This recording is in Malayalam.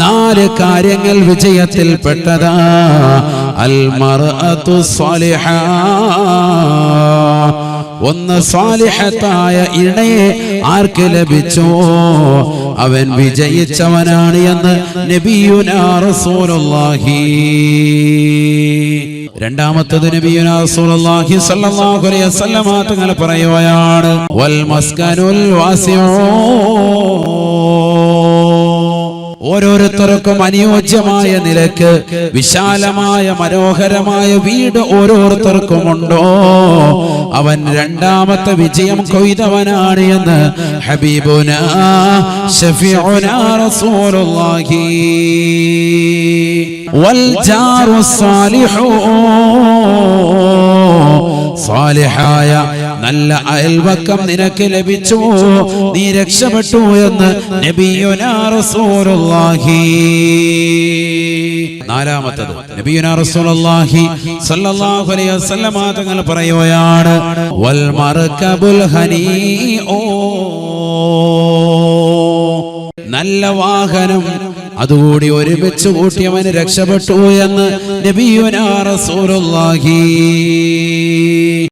നാല് കാര്യങ്ങൾ വിജയത്തിൽപ്പെട്ടതാ. അൽ മർഅതു സ്വാലിഹ, ഒന്ന് സ്വാലിഹത്തായ ഇണയെ ആർക്ക് ലഭിച്ചോ അവൻ വിജയിച്ചവനാണ് എന്ന് നബിയുനാ റസൂലുള്ളാഹി. രണ്ടാമത്തേത് നബിയുനാ റസൂലുള്ളാഹി സ്വല്ലല്ലാഹു അലൈഹി വസല്ലം തങ്ങൾ പറയുകയാണ്, വൽ മസ്കനുൽ വാസിഉ, ഓരോരുത്തർക്കും അനുയോജ്യമായ നിലക്ക് വിശാലമായ മനോഹരമായ വീട് ഓരോരുത്തർക്കും ഉണ്ടോ അവൻ രണ്ടാമത്തെ വിജയം കൊയ്തവനാണ് എന്ന് ഹബീബുനാ ശഫീഉനാ റസൂലുള്ളാഹി. വൽ ജാറു സ്വാലിഹു, സ്വാലിഹായ നല്ല അയൽവക്കം നിനക്ക് ലഭിച്ചു, നീ രക്ഷപ്പെട്ടു എന്ന് നബിയുനാ റസൂലുള്ളാഹി. നാലാമത്തേത് നബിയുനാ റസൂലുള്ളാഹി സ്വല്ലല്ലാഹു അലൈഹി വസല്ലം തങ്ങൾ പറയുകയാണ്, വൽ മർകബുൽ ഹനീഉ, നല്ല വാഹനം അതുകൂടി ഒരുമിച്ച് കൂട്ടിയവന് രക്ഷപ്പെട്ടു എന്ന് നബിയുനാ റസൂലുള്ളാഹി.